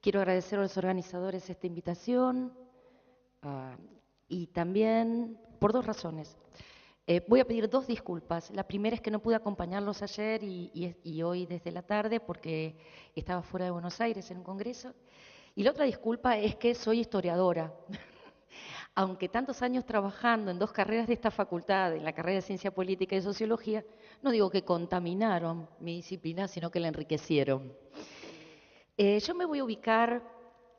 Quiero agradecer a los organizadores esta invitación y también por dos razones. Voy a pedir dos disculpas. La primera es que no pude acompañarlos ayer y hoy desde la tarde porque estaba fuera de Buenos Aires en un congreso. Y la otra disculpa es que soy historiadora. Aunque tantos años trabajando en dos carreras de esta facultad, en la carrera de Ciencia Política y Sociología, no digo que contaminaron mi disciplina, sino que la enriquecieron. Yo me voy a ubicar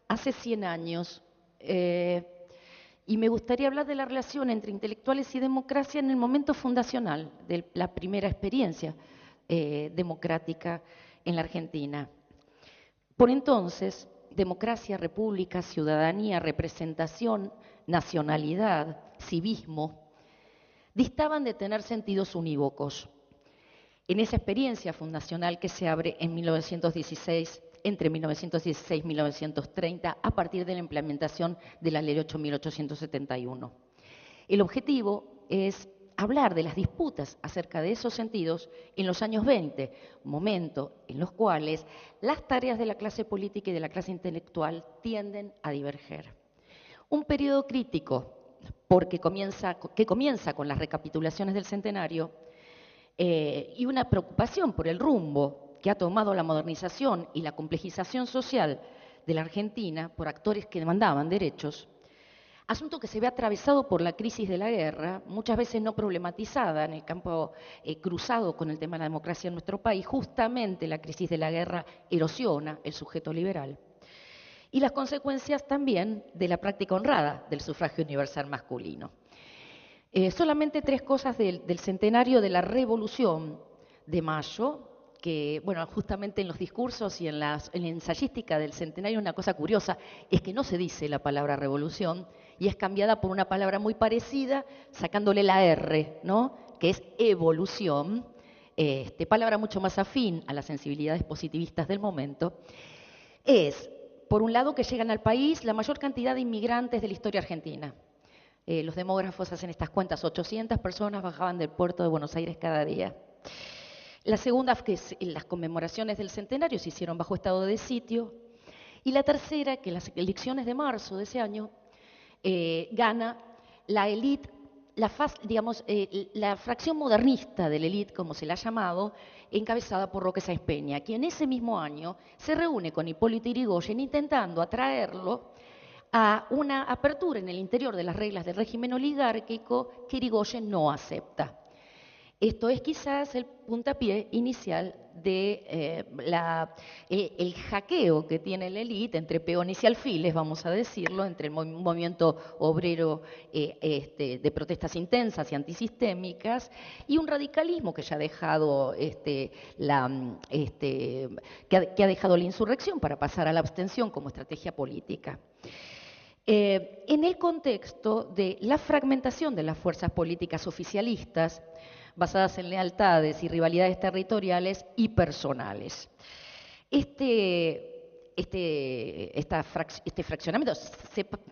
hace 100 años y me gustaría hablar de la relación entre intelectuales y democracia en el momento fundacional de la primera experiencia democrática en la Argentina. Por entonces, democracia, república, ciudadanía, representación, nacionalidad, civismo, distaban de tener sentidos unívocos. En esa experiencia fundacional que se abre en 1916, entre 1916 y 1930, a partir de la implementación de la Ley 8.871. El objetivo es hablar de las disputas acerca de esos sentidos en los años 20, momento en los cuales las tareas de la clase política y de la clase intelectual tienden a diverger. Un periodo crítico que comienza con las recapitulaciones del centenario y una preocupación por el rumbo que ha tomado la modernización y la complejización social de la Argentina por actores que demandaban derechos, asunto que se ve atravesado por la crisis de la guerra, muchas veces no problematizada en el campo cruzado con el tema de la democracia en nuestro país. Justamente la crisis de la guerra erosiona el sujeto liberal. Y las consecuencias también de la práctica honrada del sufragio universal masculino. Solamente tres cosas del centenario de la Revolución de Mayo, que, bueno, justamente en los discursos y en la ensayística del centenario una cosa curiosa es que no se dice la palabra revolución y es cambiada por una palabra muy parecida, sacándole la R, ¿no?, que es evolución, palabra mucho más afín a las sensibilidades positivistas del momento. Es, por un lado, que llegan al país la mayor cantidad de inmigrantes de la historia argentina. Los demógrafos hacen estas cuentas, 800 personas bajaban del puerto de Buenos Aires cada día. La segunda, que las conmemoraciones del centenario se hicieron bajo estado de sitio. Y la tercera, que en las elecciones de marzo de ese año gana la élite, la fracción modernista de la élite, como se la ha llamado, encabezada por Roque Sáenz Peña, quien ese mismo año se reúne con Hipólito Yrigoyen intentando atraerlo a una apertura en el interior de las reglas del régimen oligárquico que Yrigoyen no acepta. Esto es quizás el puntapié inicial de el hackeo que tiene la élite entre peones y alfiles, vamos a decirlo, entre el movimiento obrero de protestas intensas y antisistémicas y un radicalismo que ya ha dejado que ha dejado la insurrección para pasar a la abstención como estrategia política. En el contexto de la fragmentación de las fuerzas políticas oficialistas, basadas en lealtades y rivalidades territoriales y personales. Este fraccionamiento,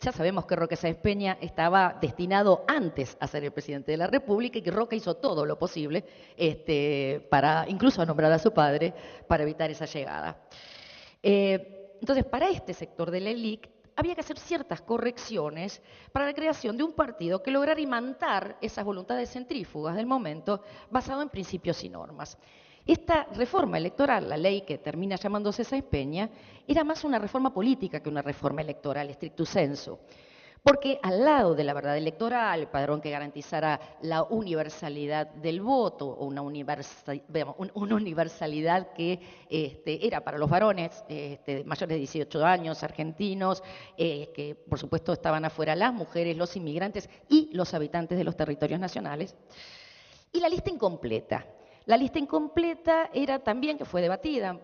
ya sabemos que Roque Sáenz Peña estaba destinado antes a ser el presidente de la República y que Roque hizo todo lo posible para incluso nombrar a su padre para evitar esa llegada. Entonces, para este sector de la élite, había que hacer ciertas correcciones para la creación de un partido que lograra imantar esas voluntades centrífugas del momento basado en principios y normas. Esta reforma electoral, la ley que termina llamándose Sáenz Peña, era más una reforma política que una reforma electoral, stricto sensu. Porque al lado de la verdad electoral, el padrón que garantizara la universalidad del voto, o una universalidad que era para los varones mayores de 18 años, argentinos, que por supuesto estaban afuera las mujeres, los inmigrantes y los habitantes de los territorios nacionales. Y la lista incompleta. La lista incompleta era también, que fue debatida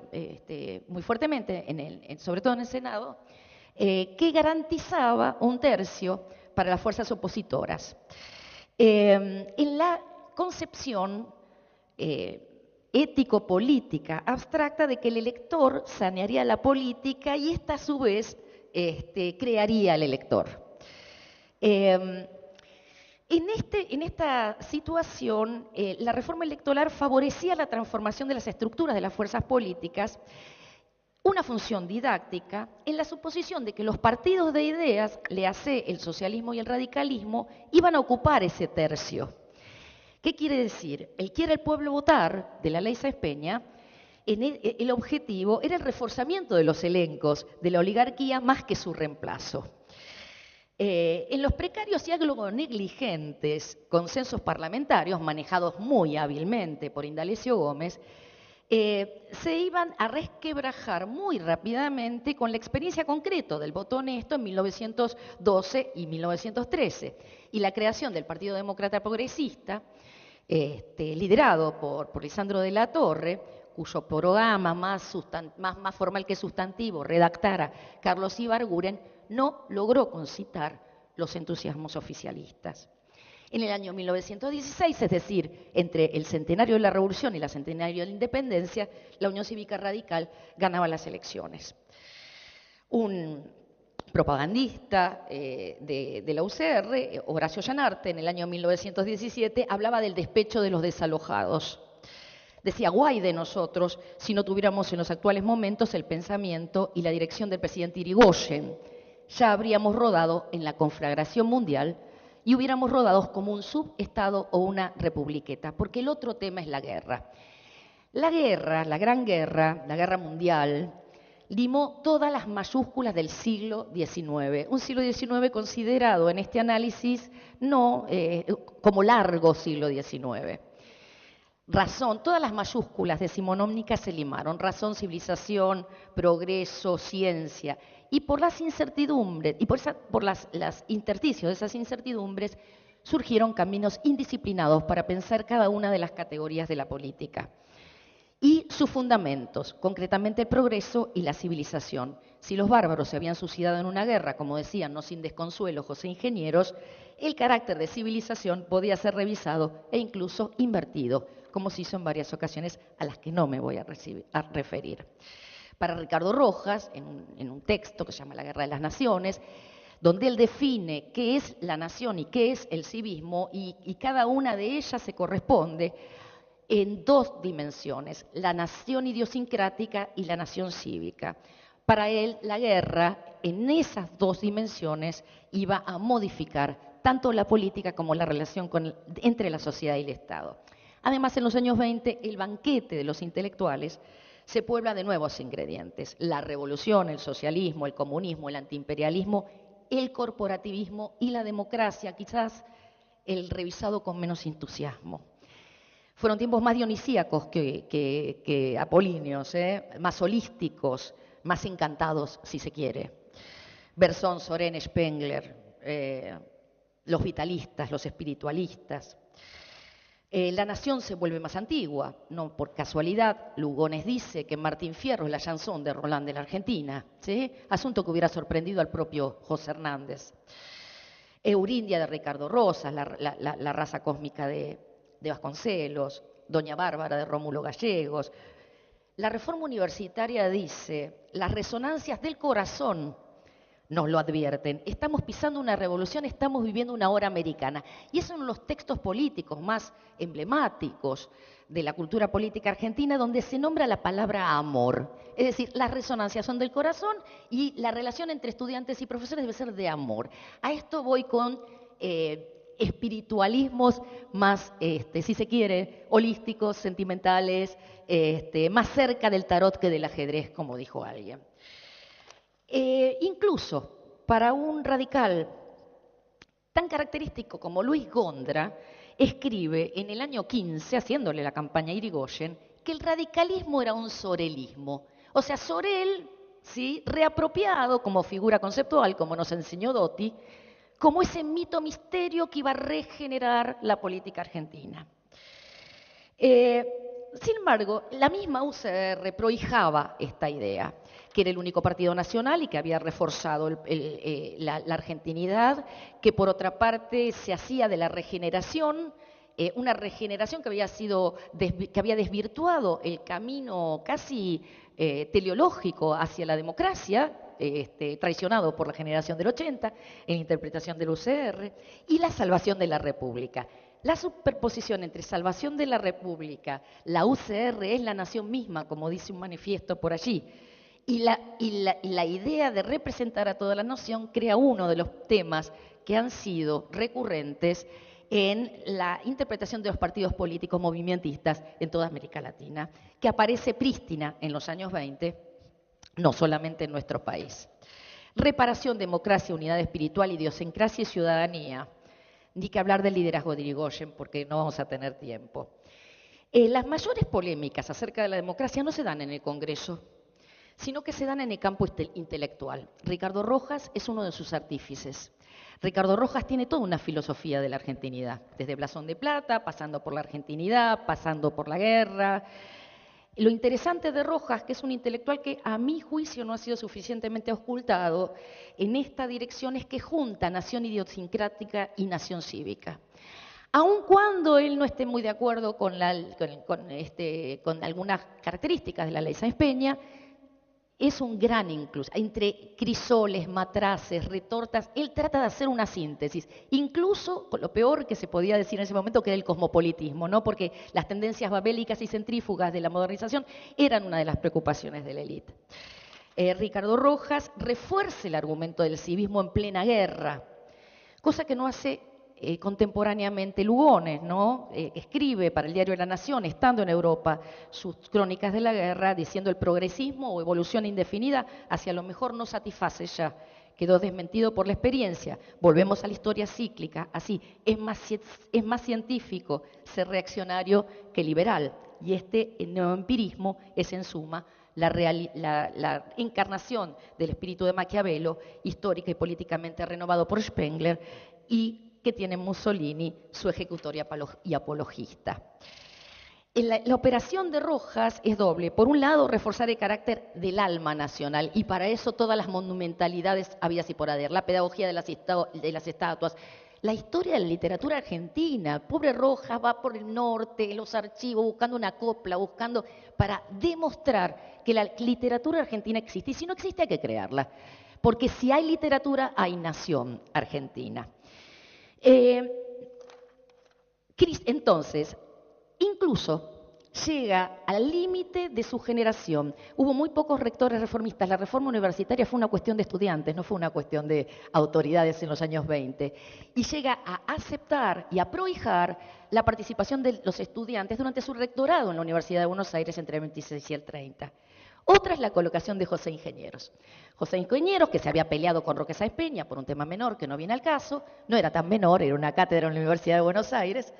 muy fuertemente, sobre todo en el Senado, que garantizaba un tercio para las fuerzas opositoras. En la concepción ético-política abstracta de que el elector sanearía la política y esta a su vez crearía al elector. En esta situación, la reforma electoral favorecía la transformación de las estructuras de las fuerzas políticas una función didáctica en la suposición de que los partidos de ideas, le hace el socialismo y el radicalismo, iban a ocupar ese tercio. ¿Qué quiere decir? El quiere el pueblo votar de la ley Sáenz Peña, el objetivo era el reforzamiento de los elencos de la oligarquía más que su reemplazo. En los precarios y algo negligentes consensos parlamentarios, manejados muy hábilmente por Indalecio Gómez, se iban a resquebrajar muy rápidamente con la experiencia concreta del voto honesto en 1912 y 1913 y la creación del Partido Demócrata Progresista, liderado por Lisandro de la Torre, cuyo programa más formal que sustantivo redactara Carlos Ibarguren, no logró concitar los entusiasmos oficialistas. En el año 1916, es decir, entre el centenario de la Revolución y el centenario de la Independencia, la Unión Cívica Radical ganaba las elecciones. Un propagandista de la UCR, Horacio Llanarte, en el año 1917, hablaba del despecho de los desalojados. Decía, guay de nosotros si no tuviéramos en los actuales momentos el pensamiento y la dirección del presidente Irigoyen. Ya habríamos rodado en la conflagración mundial y hubiéramos rodado como un subestado o una republiqueta, porque el otro tema es la guerra. La guerra, la gran guerra, la guerra mundial, limó todas las mayúsculas del siglo XIX. Un siglo XIX considerado en este análisis no como largo siglo XIX. Razón, todas las mayúsculas decimonómicas se limaron, razón, civilización, progreso, ciencia, y por las incertidumbres, y por las intersticios de esas incertidumbres, surgieron caminos indisciplinados para pensar cada una de las categorías de la política. Y sus fundamentos, concretamente el progreso y la civilización. Si los bárbaros se habían suicidado en una guerra, como decían, no sin desconsuelo José Ingenieros, el carácter de civilización podía ser revisado e incluso invertido, como se hizo en varias ocasiones a las que no me voy a referir. Para Ricardo Rojas, en un texto que se llama La Guerra de las Naciones, donde él define qué es la nación y qué es el civismo, y cada una de ellas se corresponde en dos dimensiones, la nación idiosincrática y la nación cívica. Para él, la guerra, en esas dos dimensiones, iba a modificar tanto la política como la relación entre la sociedad y el Estado. Además, en los años 20, el banquete de los intelectuales se puebla de nuevos ingredientes. La revolución, el socialismo, el comunismo, el antiimperialismo, el corporativismo y la democracia, quizás el revisado con menos entusiasmo. Fueron tiempos más dionisíacos que apolíneos, más holísticos, más encantados, si se quiere. Berzón, Sorén, Spengler, los vitalistas, los espiritualistas. La nación se vuelve más antigua, no por casualidad. Lugones dice que Martín Fierro es la chanson de Roland de la Argentina, ¿sí? Asunto que hubiera sorprendido al propio José Hernández. Eurindia de Ricardo Rosas, la raza cósmica de Vasconcelos, Doña Bárbara de Rómulo Gallegos. La reforma universitaria dice, las resonancias del corazón nos lo advierten. Estamos pisando una revolución, estamos viviendo una hora americana. Y es uno de los textos políticos más emblemáticos de la cultura política argentina, donde se nombra la palabra amor. Es decir, las resonancias son del corazón y la relación entre estudiantes y profesores debe ser de amor. A esto voy con espiritualismos más, si se quiere, holísticos, sentimentales, más cerca del tarot que del ajedrez, como dijo alguien. Incluso para un radical tan característico como Luis Gondra, escribe en el año 15, haciéndole la campaña a Irigoyen, que el radicalismo era un sorelismo. O sea, Sorel, ¿sí?, reapropiado como figura conceptual, como nos enseñó Dotti, como ese mito misterio que iba a regenerar la política argentina. Sin embargo, la misma UCR prohijaba esta idea, que era el único partido nacional y que había reforzado la argentinidad, que por otra parte se hacía de la regeneración, una regeneración que había desvirtuado el camino casi teleológico hacia la democracia, traicionado por la generación del 80, en interpretación del UCR, y la salvación de la República. La superposición entre salvación de la República, la UCR es la nación misma, como dice un manifiesto por allí, Y la idea de representar a toda la nación crea uno de los temas que han sido recurrentes en la interpretación de los partidos políticos movimentistas en toda América Latina, que aparece prístina en los años 20, no solamente en nuestro país. Reparación, democracia, unidad espiritual, idiosincrasia y ciudadanía. Ni que hablar del liderazgo de Irigoyen, porque no vamos a tener tiempo. Las mayores polémicas acerca de la democracia no se dan en el Congreso, sino que se dan en el campo intelectual. Ricardo Rojas es uno de sus artífices. Ricardo Rojas tiene toda una filosofía de la argentinidad, desde Blasón de Plata, pasando por la argentinidad, pasando por la guerra. Lo interesante de Rojas, que es un intelectual que a mi juicio no ha sido suficientemente ocultado en esta dirección, es que junta nación idiosincrática y nación cívica. Aun cuando él no esté muy de acuerdo con algunas características de la ley Sáenz Peña, es un gran incluso, entre crisoles, matraces, retortas, él trata de hacer una síntesis, incluso con lo peor que se podía decir en ese momento, que era el cosmopolitismo, ¿no? Porque las tendencias babélicas y centrífugas de la modernización eran una de las preocupaciones de la élite. Ricardo Rojas refuerza el argumento del civismo en plena guerra, cosa que no hace contemporáneamente Lugones, ¿no? Escribe para el diario La Nación, estando en Europa, sus crónicas de la guerra, diciendo el progresismo o evolución indefinida hacia lo mejor no satisface ya, quedó desmentido por la experiencia, volvemos a la historia cíclica, así, es más científico ser reaccionario que liberal, y este neoempirismo es en suma la encarnación del espíritu de Maquiavelo, histórica y políticamente renovado por Spengler, y que tiene Mussolini, su ejecutor y apologista. La operación de Rojas es doble. Por un lado, reforzar el carácter del alma nacional, y para eso todas las monumentalidades habidas y por haber, la pedagogía de las estatuas, la historia de la literatura argentina. Pobre Rojas va por el norte, en los archivos, buscando una copla, para demostrar que la literatura argentina existe. Y si no existe, hay que crearla. Porque si hay literatura, hay nación argentina. Entonces, incluso llega al límite de su generación. Hubo muy pocos rectores reformistas. La reforma universitaria fue una cuestión de estudiantes, no fue una cuestión de autoridades en los años 20. Y llega a aceptar y a prohijar la participación de los estudiantes durante su rectorado en la Universidad de Buenos Aires entre el 26 y el 30. Otra es la colocación de José Ingenieros. José Ingenieros, que se había peleado con Roque Sáenz Peña por un tema menor que no viene al caso, no era tan menor, era una cátedra en la Universidad de Buenos Aires,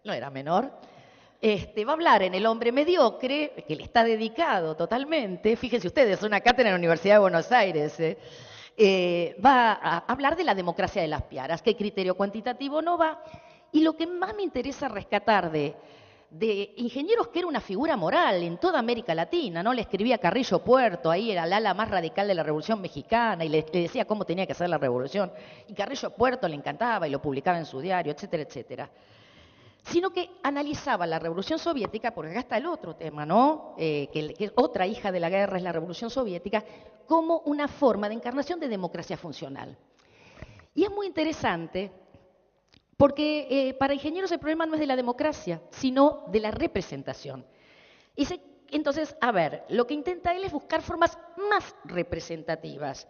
no era menor. Va a hablar en El hombre mediocre, que le está dedicado totalmente, fíjense ustedes, una cátedra en la Universidad de Buenos Aires, va a hablar de la democracia de las piaras, que criterio cuantitativo no va, y lo que más me interesa rescatar de Ingenieros, que era una figura moral en toda América Latina, ¿no? Le escribía a Carrillo Puerto, ahí era el ala más radical de la Revolución Mexicana, y le decía cómo tenía que hacer la revolución, y Carrillo Puerto le encantaba y lo publicaba en su diario, etcétera, etcétera. Sino que analizaba la Revolución Soviética, porque acá está el otro tema, ¿no? Que otra hija de la guerra es la Revolución Soviética, como una forma de encarnación de democracia funcional. Y es muy interesante porque para Ingenieros el problema no es de la democracia, sino de la representación. Entonces, a ver, lo que intenta él es buscar formas más representativas,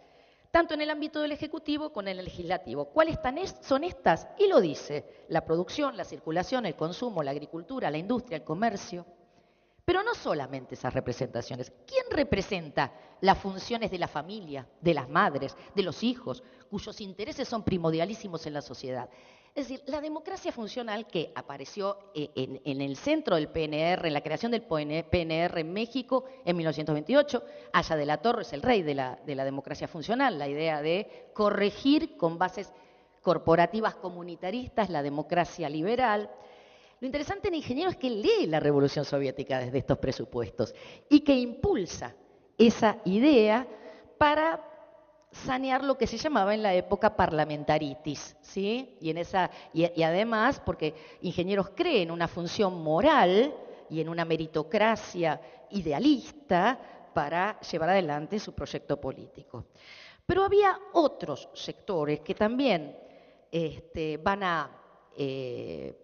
tanto en el ámbito del Ejecutivo como en el Legislativo. ¿Cuáles son estas? Y lo dice: la producción, la circulación, el consumo, la agricultura, la industria, el comercio. Pero no solamente esas representaciones. ¿Quién representa las funciones de la familia, de las madres, de los hijos, cuyos intereses son primordialísimos en la sociedad? Es decir, la democracia funcional, que apareció en el centro del PNR, en la creación del PNR en México en 1928, Aya de la Torre es el rey de la democracia funcional, la idea de corregir con bases corporativas comunitaristas la democracia liberal. Lo interesante en Ingeniero es que lee la Revolución Soviética desde estos presupuestos y que impulsa esa idea para sanear lo que se llamaba en la época parlamentaritis, ¿sí? Y además, porque Ingenieros cree en una función moral y en una meritocracia idealista para llevar adelante su proyecto político. Pero había otros sectores que también van a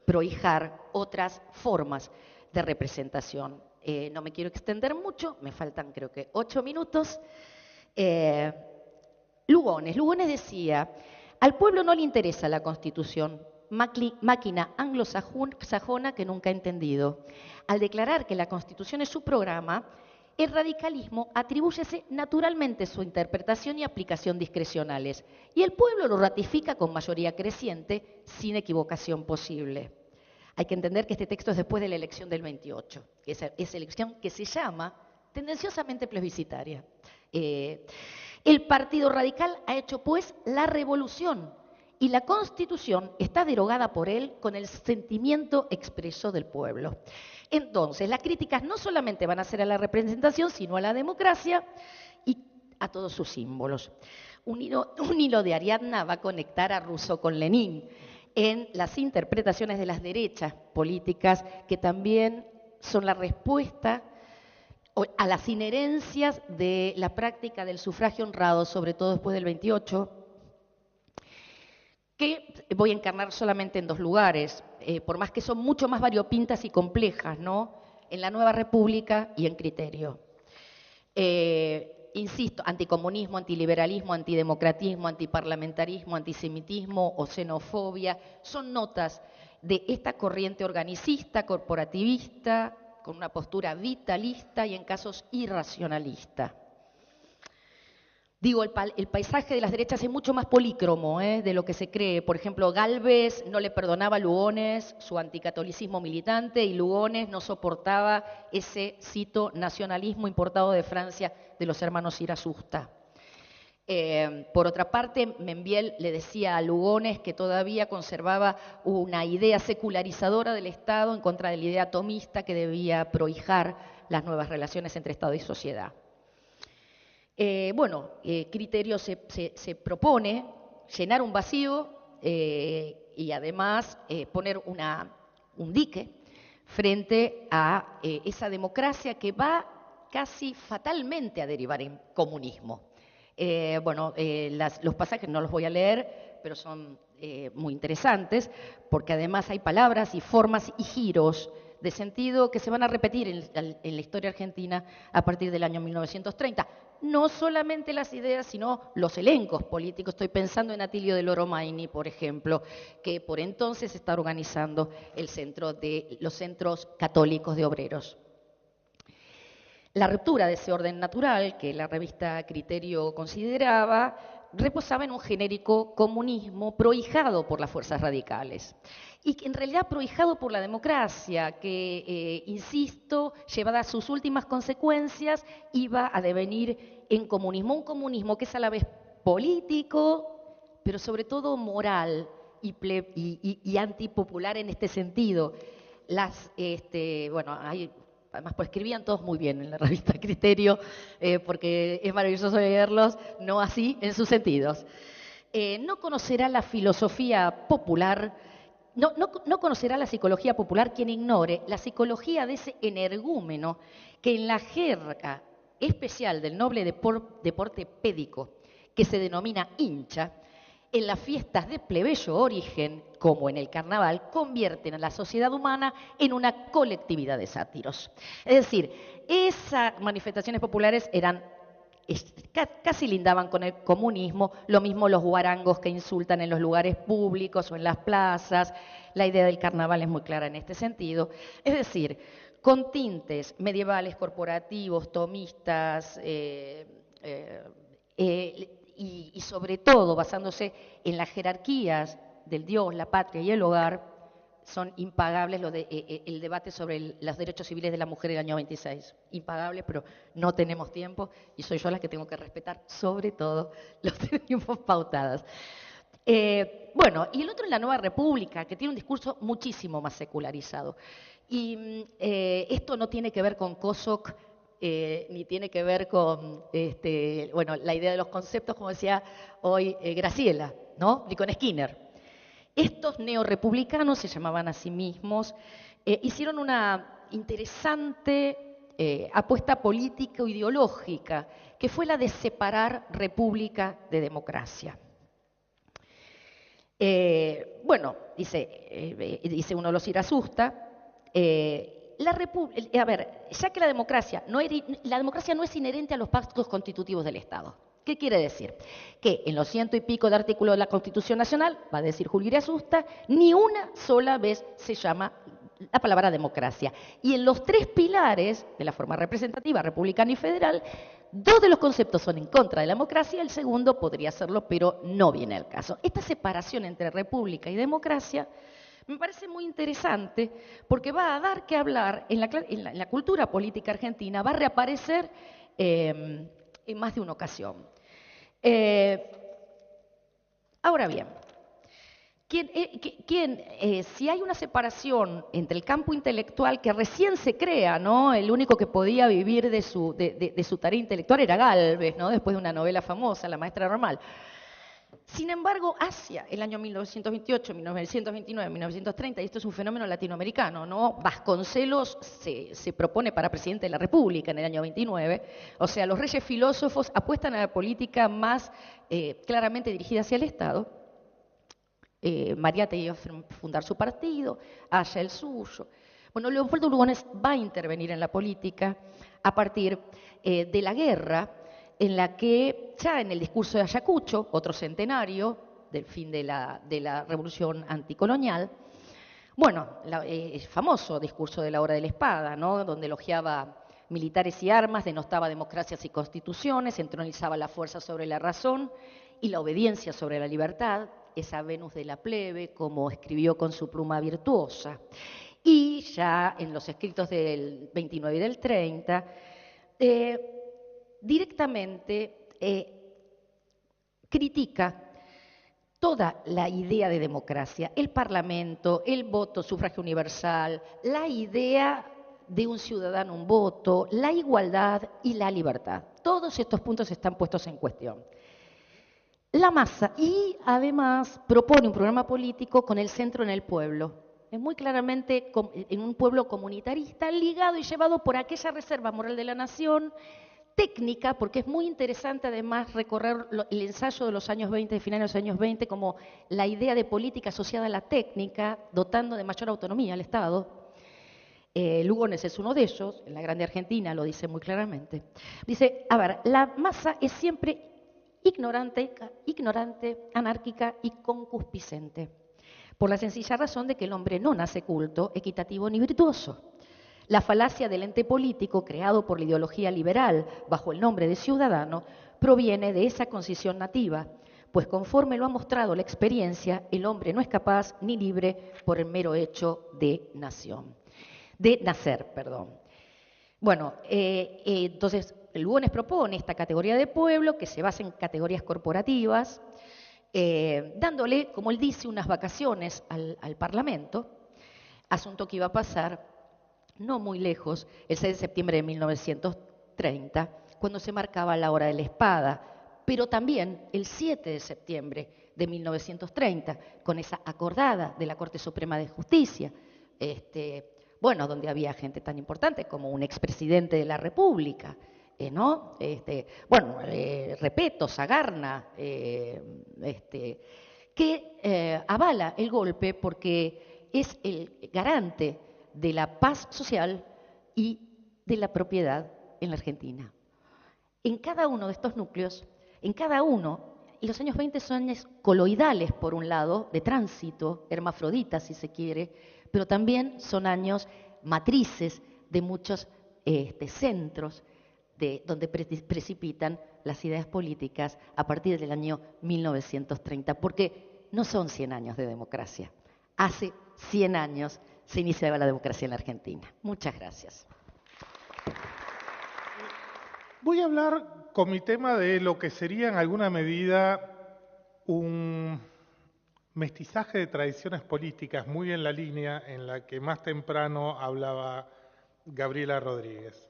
prohijar otras formas de representación No me quiero extender mucho, me faltan creo que 8 minutos. Lugones decía, al pueblo no le interesa la Constitución, máquina anglosajona que nunca ha entendido. Al declarar que la Constitución es su programa, el radicalismo atribúyese naturalmente su interpretación y aplicación discrecionales, y el pueblo lo ratifica con mayoría creciente, sin equivocación posible. Hay que entender que este texto es después de la elección del 28, que es elección que se llama tendenciosamente plebiscitaria. El Partido Radical ha hecho, pues, la revolución, y la Constitución está derogada por él con el sentimiento expreso del pueblo. Entonces, las críticas no solamente van a ser a la representación, sino a la democracia y a todos sus símbolos. Un hilo de Ariadna va a conectar a Rousseau con Lenin en las interpretaciones de las derechas políticas, que también son la respuesta a las inherencias de la práctica del sufragio honrado, sobre todo después del 28, que voy a encarnar solamente en 2 lugares, por más que son mucho más variopintas y complejas, ¿no? En la Nueva República y en Criterio. Insisto, anticomunismo, antiliberalismo, antidemocratismo, antiparlamentarismo, antisemitismo o xenofobia, son notas de esta corriente organicista, corporativista, con una postura vitalista y en casos irracionalista. Digo, el paisaje de las derechas es mucho más polícromo de lo que se cree. Por ejemplo, Gálvez no le perdonaba a Lugones su anticatolicismo militante, y Lugones no soportaba ese, cito, nacionalismo importado de Francia de los hermanos Irasusta. Por otra parte, Membiel le decía a Lugones que todavía conservaba una idea secularizadora del Estado en contra de la idea atomista que debía prohijar las nuevas relaciones entre Estado y sociedad. Criterio se propone llenar un vacío y además poner un dique frente a esa democracia que va casi fatalmente a derivar en comunismo. Los pasajes no los voy a leer, pero son muy interesantes, porque además hay palabras y formas y giros de sentido que se van a repetir en la historia argentina a partir del año 1930. No solamente las ideas, sino los elencos políticos. Estoy pensando en Atilio del Oromaini, por ejemplo, que por entonces está organizando los centros católicos de obreros. La ruptura de ese orden natural, que la revista Criterio consideraba, reposaba en un genérico comunismo prohijado por las fuerzas radicales. Y que en realidad prohijado por la democracia, que, insisto, llevada a sus últimas consecuencias, iba a devenir en comunismo. Un comunismo que es a la vez político, pero sobre todo moral y antipopular en este sentido. Además, pues escribían todos muy bien en la revista Criterio, porque es maravilloso leerlos, no así en sus sentidos. No conocerá la filosofía popular, no conocerá la psicología popular quien ignore la psicología de ese energúmeno que en la jerga especial del noble deporte pédico, que se denomina hincha, en las fiestas de plebeyo origen, como en el carnaval, convierten a la sociedad humana en una colectividad de sátiros. Es decir, esas manifestaciones populares casi lindaban con el comunismo, lo mismo los guarangos que insultan en los lugares públicos o en las plazas. La idea del carnaval es muy clara en este sentido. Es decir, con tintes medievales, corporativos, tomistas, y sobre todo basándose en las jerarquías del Dios, la patria y el hogar, son impagables el debate sobre los derechos civiles de la mujer del año 26. Impagable, pero no tenemos tiempo y soy yo la que tengo que respetar sobre todo los tiempos pautados. Y el otro es la Nueva República, que tiene un discurso muchísimo más secularizado. Y esto no tiene que ver con Kosok, ni tiene que ver con la idea de los conceptos, como decía hoy Graciela, ¿no? Ni con Skinner. Estos neorepublicanos, se llamaban a sí mismos, hicieron una interesante apuesta político-ideológica, que fue la de separar república de democracia. Dice uno de los Irasusta, a ver, ya que la democracia no es inherente a los pactos constitutivos del Estado. ¿Qué quiere decir? Que en los ciento y pico de artículos de la Constitución Nacional, va a decir Julio Iriasusta, ni una sola vez se llama la palabra democracia. Y en los tres pilares de la forma representativa, republicana y federal, dos de los conceptos son en contra de la democracia, el segundo podría serlo, pero no viene al caso. Esta separación entre república y democracia me parece muy interesante porque va a dar que hablar en la cultura política argentina, va a reaparecer en más de una ocasión. Ahora bien, si hay una separación entre el campo intelectual que recién se crea, ¿no? El único que podía vivir de su tarea intelectual era Gálvez, ¿no? Después de una novela famosa, La maestra normal. Sin embargo, hacia el año 1928, 1929, 1930, y esto es un fenómeno latinoamericano, ¿no? Vasconcelos se propone para presidente de la República en el año 29, o sea, los reyes filósofos apuestan a la política más claramente dirigida hacia el Estado. Mariátegui iba a fundar su partido, Haya el suyo. Bueno, Leopoldo Lugones va a intervenir en la política a partir de la guerra, en la que ya en el discurso de Ayacucho, otro centenario del fin de la revolución anticolonial, bueno, el famoso discurso de la hora de la espada, ¿no? Donde elogiaba militares y armas, denostaba democracias y constituciones, entronizaba la fuerza sobre la razón y la obediencia sobre la libertad, esa Venus de la plebe, como escribió con su pluma virtuosa. Y ya en los escritos del 29 y del 30, directamente critica toda la idea de democracia, el Parlamento, el voto, sufragio universal, la idea de un ciudadano, un voto, la igualdad y la libertad. Todos estos puntos están puestos en cuestión. La Masa, y además propone un programa político con el centro en el pueblo. Es muy claramente en un pueblo comunitarista, ligado y llevado por aquella reserva moral de la nación, técnica, porque es muy interesante además recorrer el ensayo de los años 20, de finales de los años 20, como la idea de política asociada a la técnica, dotando de mayor autonomía al Estado. Lugones es uno de ellos, en la Grande Argentina lo dice muy claramente. Dice, a ver, la masa es siempre ignorante, anárquica y concupiscente, por la sencilla razón de que el hombre no nace culto, equitativo ni virtuoso. La falacia del ente político creado por la ideología liberal bajo el nombre de ciudadano proviene de esa concisión nativa, pues conforme lo ha mostrado la experiencia, el hombre no es capaz ni libre por el mero hecho de nacer. Bueno, entonces Lugones propone esta categoría de pueblo que se basa en categorías corporativas, dándole, como él dice, unas vacaciones al Parlamento, asunto que iba a pasar no muy lejos, el 6 de septiembre de 1930, cuando se marcaba la hora de la espada, pero también el 7 de septiembre de 1930, con esa acordada de la Corte Suprema de Justicia, bueno, donde había gente tan importante como un expresidente de la República, ¿no? Bueno, Repetto, Sagarna, que avala el golpe porque es el garante de la paz social y de la propiedad en la Argentina. En cada uno de estos núcleos, los años 20 son años coloidales, por un lado, de tránsito, hermafroditas, si se quiere, pero también son años matrices de muchos centros donde precipitan las ideas políticas a partir del año 1930, porque no son 100 años de democracia. Hace 100 años se iniciaba la democracia en la Argentina. Muchas gracias. Voy a hablar con mi tema de lo que sería en alguna medida un mestizaje de tradiciones políticas, muy en la línea en la que más temprano hablaba Gabriela Rodríguez.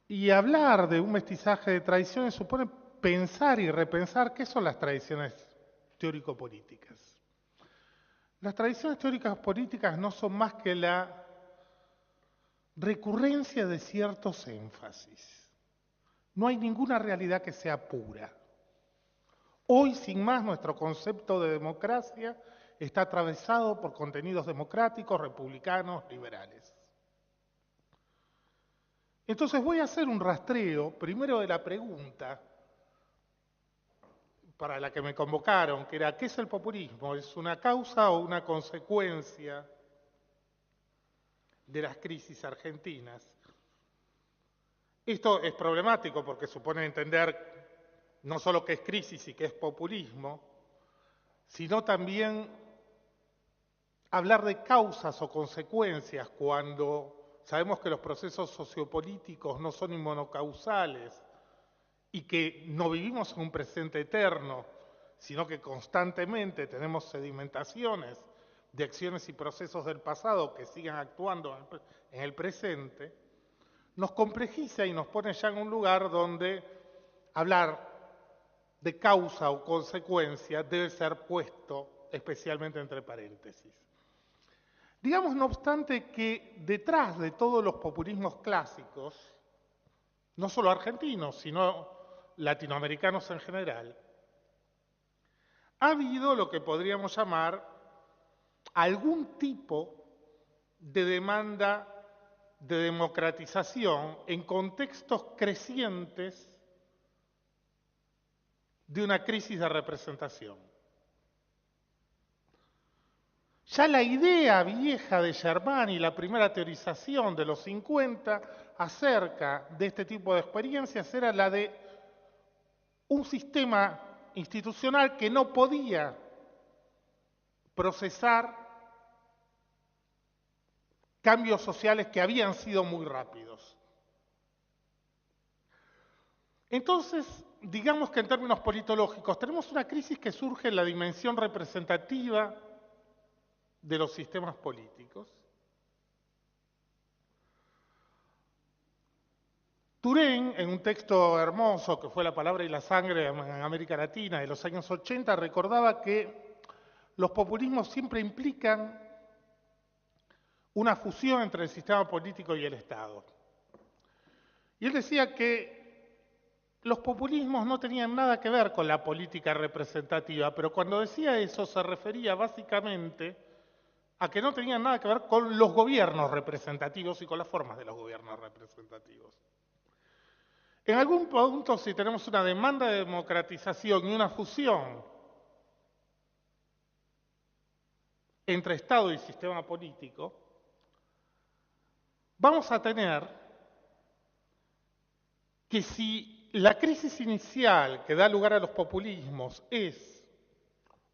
Y hablar de un mestizaje de tradiciones supone pensar y repensar qué son las tradiciones teórico-políticas. Las tradiciones teóricas políticas no son más que la recurrencia de ciertos énfasis. No hay ninguna realidad que sea pura. Hoy, sin más, nuestro concepto de democracia está atravesado por contenidos democráticos, republicanos, liberales. Entonces voy a hacer un rastreo, primero de la pregunta para la que me convocaron, que era, ¿qué es el populismo? ¿Es una causa o una consecuencia de las crisis argentinas? Esto es problemático porque supone entender no solo qué es crisis y qué es populismo, sino también hablar de causas o consecuencias cuando sabemos que los procesos sociopolíticos no son monocausales y que no vivimos en un presente eterno, sino que constantemente tenemos sedimentaciones de acciones y procesos del pasado que siguen actuando en el presente, nos complejiza y nos pone ya en un lugar donde hablar de causa o consecuencia debe ser puesto especialmente entre paréntesis. Digamos, no obstante, que detrás de todos los populismos clásicos, no solo argentinos, sino latinoamericanos en general, ha habido lo que podríamos llamar algún tipo de demanda de democratización en contextos crecientes de una crisis de representación. Ya la idea vieja de Germani, la primera teorización de los 50 acerca de este tipo de experiencias, era la de un sistema institucional que no podía procesar cambios sociales que habían sido muy rápidos. Entonces, digamos que en términos politológicos, tenemos una crisis que surge en la dimensión representativa de los sistemas políticos. Turén, en un texto hermoso que fue La palabra y la sangre en América Latina de los años 80, recordaba que los populismos siempre implican una fusión entre el sistema político y el Estado. Y él decía que los populismos no tenían nada que ver con la política representativa, pero cuando decía eso se refería básicamente a que no tenían nada que ver con los gobiernos representativos y con las formas de los gobiernos representativos. En algún punto, si tenemos una demanda de democratización y una fusión entre Estado y sistema político, vamos a tener que si la crisis inicial que da lugar a los populismos es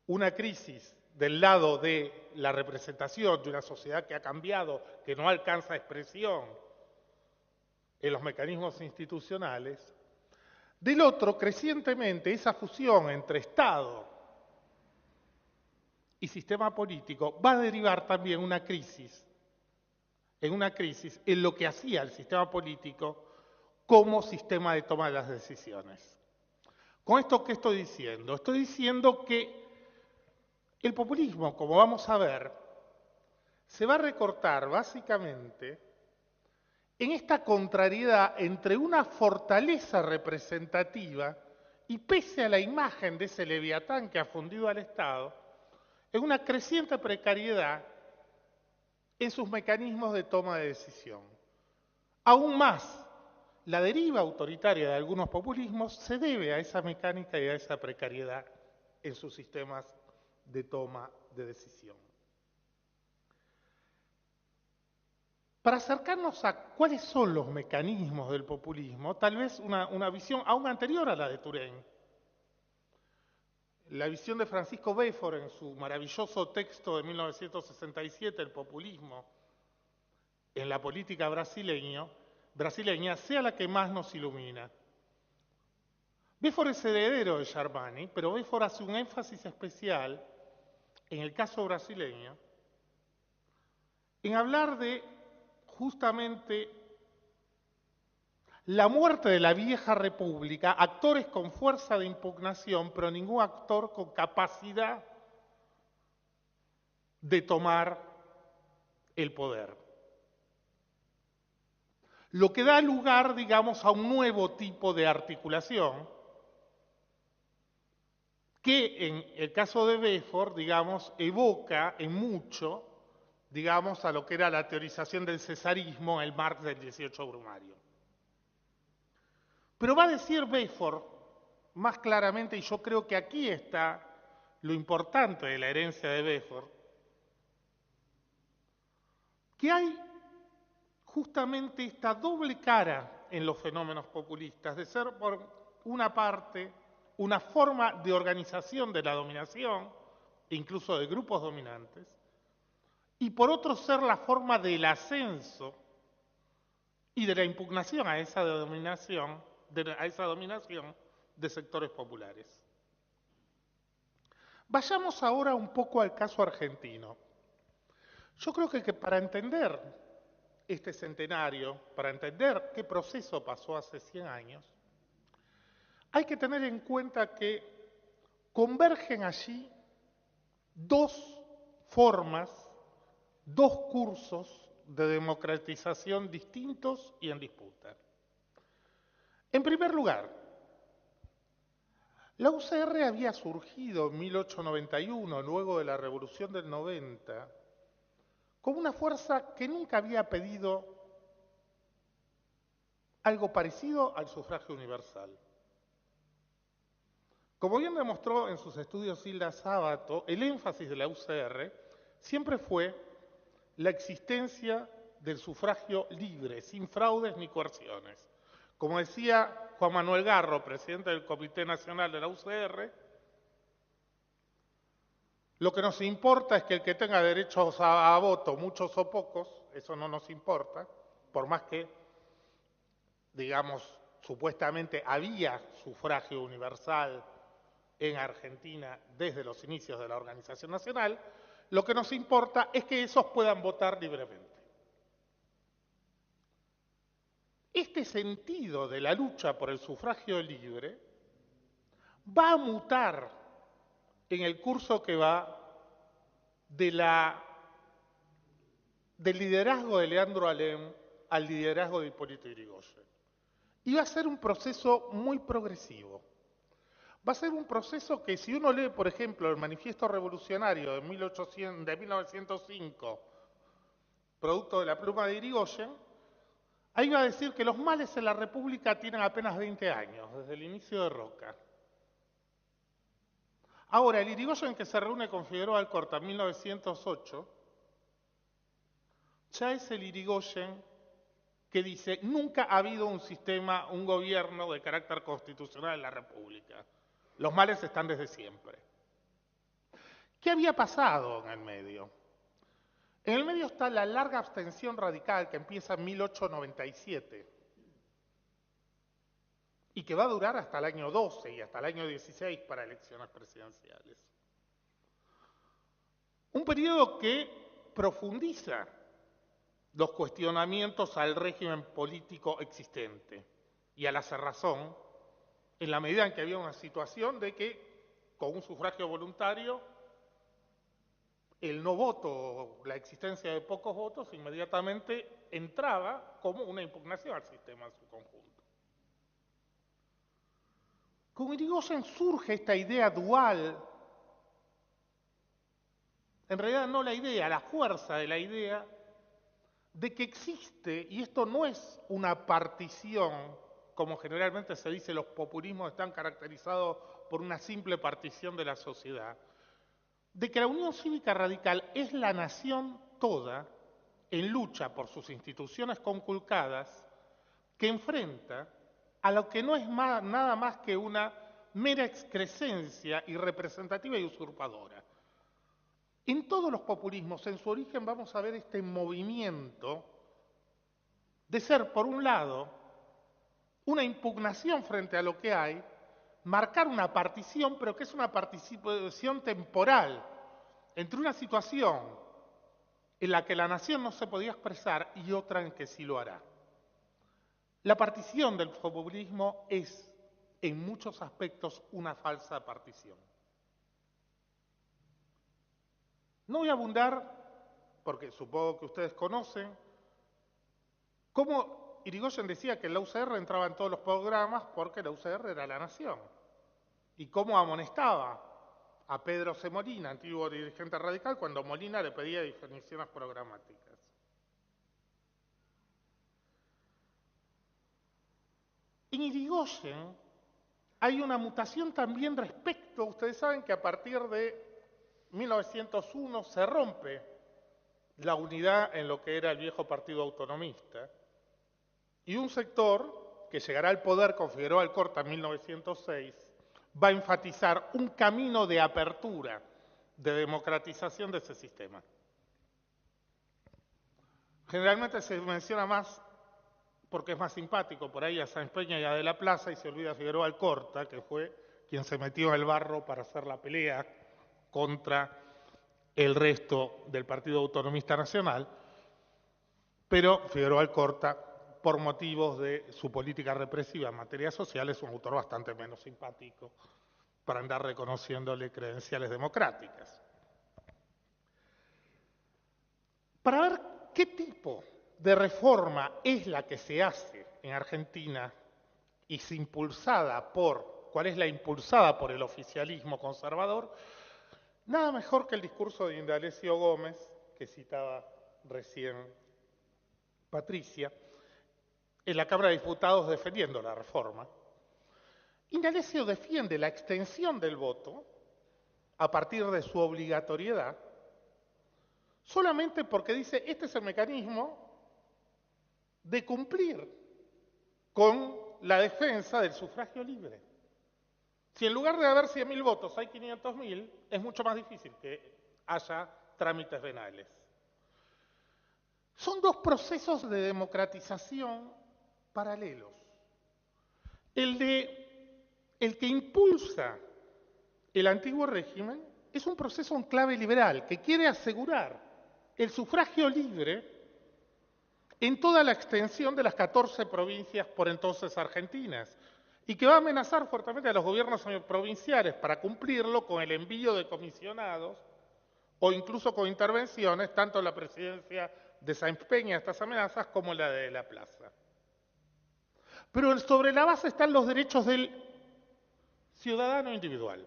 una crisis del lado de la representación de una sociedad que ha cambiado, que no alcanza expresión en los mecanismos institucionales, del otro, crecientemente, esa fusión entre Estado y sistema político va a derivar también en una crisis en lo que hacía el sistema político como sistema de toma de las decisiones. ¿Con esto qué estoy diciendo? Estoy diciendo que el populismo, como vamos a ver, se va a recortar básicamente en esta contrariedad entre una fortaleza representativa y pese a la imagen de ese leviatán que ha fundido al Estado, en una creciente precariedad en sus mecanismos de toma de decisión. Aún más, la deriva autoritaria de algunos populismos se debe a esa mecánica y a esa precariedad en sus sistemas de toma de decisión. Para acercarnos a cuáles son los mecanismos del populismo, tal vez una visión aún anterior a la de Turén. La visión de Francisco Béfort en su maravilloso texto de 1967, El populismo en la política brasileña, sea la que más nos ilumina. Béfort es heredero de Germani, pero Béfort hace un énfasis especial, en el caso brasileño, en hablar de justamente la muerte de la vieja república, actores con fuerza de impugnación, pero ningún actor con capacidad de tomar el poder. Lo que da lugar, digamos, a un nuevo tipo de articulación, que en el caso de Béfort, digamos, evoca en mucho, digamos, a lo que era la teorización del cesarismo, el Marx del 18 Brumario. Pero va a decir Beaufort más claramente, y yo creo que aquí está lo importante de la herencia de Beaufort, que hay justamente esta doble cara en los fenómenos populistas, de ser por una parte una forma de organización de la dominación, incluso de grupos dominantes, y por otro ser la forma del ascenso y de la impugnación a esa dominación de sectores populares. Vayamos ahora un poco al caso argentino. Yo creo que para entender este centenario, para entender qué proceso pasó hace 100 años, hay que tener en cuenta que convergen allí dos formas, dos cursos de democratización distintos y en disputa. En primer lugar, la UCR había surgido en 1891, luego de la Revolución del 90, como una fuerza que nunca había pedido algo parecido al sufragio universal. Como bien demostró en sus estudios Hilda Sábato, el énfasis de la UCR siempre fue la existencia del sufragio libre, sin fraudes ni coerciones. Como decía Juan Manuel Garro, presidente del Comité Nacional de la UCR, lo que nos importa es que el que tenga derechos a voto, muchos o pocos, eso no nos importa, por más que, digamos, supuestamente había sufragio universal en Argentina desde los inicios de la organización nacional, lo que nos importa es que esos puedan votar libremente. Este sentido de la lucha por el sufragio libre va a mutar en el curso que va del liderazgo de Leandro Alem al liderazgo de Hipólito Yrigoyen. Y va a ser un proceso muy progresivo. Va a ser un proceso que, si uno lee, por ejemplo, el Manifiesto Revolucionario de 1905, producto de la pluma de Yrigoyen, ahí va a decir que los males en la República tienen apenas 20 años, desde el inicio de Roca. Ahora, el Yrigoyen que se reúne con Figueroa Alcorta en 1908, ya es el Yrigoyen que dice, nunca ha habido un sistema, un gobierno de carácter constitucional en la República. Los males están desde siempre. ¿Qué había pasado en el medio? En el medio está la larga abstención radical que empieza en 1897 y que va a durar hasta el año 12 y hasta el año 16 para elecciones presidenciales. Un periodo que profundiza los cuestionamientos al régimen político existente y a la cerrazón, en la medida en que había una situación de que, con un sufragio voluntario, el no voto, la existencia de pocos votos, inmediatamente entraba como una impugnación al sistema en su conjunto. Con Yrigoyen surge esta idea dual, en realidad no la idea, la fuerza de la idea, de que existe, y esto no es una partición, como generalmente se dice, los populismos están caracterizados por una simple partición de la sociedad, de que la Unión Cívica Radical es la nación toda en lucha por sus instituciones conculcadas, que enfrenta a lo que no es nada más que una mera excrescencia irrepresentativa y usurpadora. En todos los populismos, en su origen, vamos a ver este movimiento de ser, por un lado, una impugnación frente a lo que hay, marcar una partición, pero que es una partición temporal, entre una situación en la que la nación no se podía expresar y otra en que sí lo hará. La partición del populismo es, en muchos aspectos, una falsa partición. No voy a abundar, porque supongo que ustedes conocen, cómo Yrigoyen decía que la UCR entraba en todos los programas porque la UCR era la nación, y cómo amonestaba a Pedro C. Molina, antiguo dirigente radical, cuando Molina le pedía definiciones programáticas. En Irigoyen hay una mutación también respecto, ustedes saben que a partir de 1901 se rompe la unidad en lo que era el viejo partido autonomista, y un sector que llegará al poder con Figueroa Alcorta en 1906 va a enfatizar un camino de apertura, de democratización de ese sistema. Generalmente se menciona más porque es más simpático por ahí a Sáenz Peña y a De la Plaza, y se olvida Figueroa Alcorta, que fue quien se metió en el barro para hacer la pelea contra el resto del Partido Autonomista Nacional, pero Figueroa Alcorta, por motivos de su política represiva en materia social, es un autor bastante menos simpático para andar reconociéndole credenciales democráticas. Para ver qué tipo de reforma es la que se hace en Argentina y es impulsada cuál es la impulsada por el oficialismo conservador, nada mejor que el discurso de Indalecio Gómez, que citaba recién Patricia, en la Cámara de Diputados defendiendo la reforma. Indalecio defiende la extensión del voto a partir de su obligatoriedad, solamente porque dice, este es el mecanismo de cumplir con la defensa del sufragio libre. Si en lugar de haber 100.000 votos hay 500.000, es mucho más difícil que haya trámites venales. Son dos procesos de democratización paralelos. El que impulsa el antiguo régimen es un proceso en clave liberal que quiere asegurar el sufragio libre en toda la extensión de las 14 provincias por entonces argentinas, y que va a amenazar fuertemente a los gobiernos provinciales para cumplirlo con el envío de comisionados o incluso con intervenciones, tanto en la presidencia de Sáenz Peña estas amenazas como la de la Plaza. Pero sobre la base están los derechos del ciudadano individual.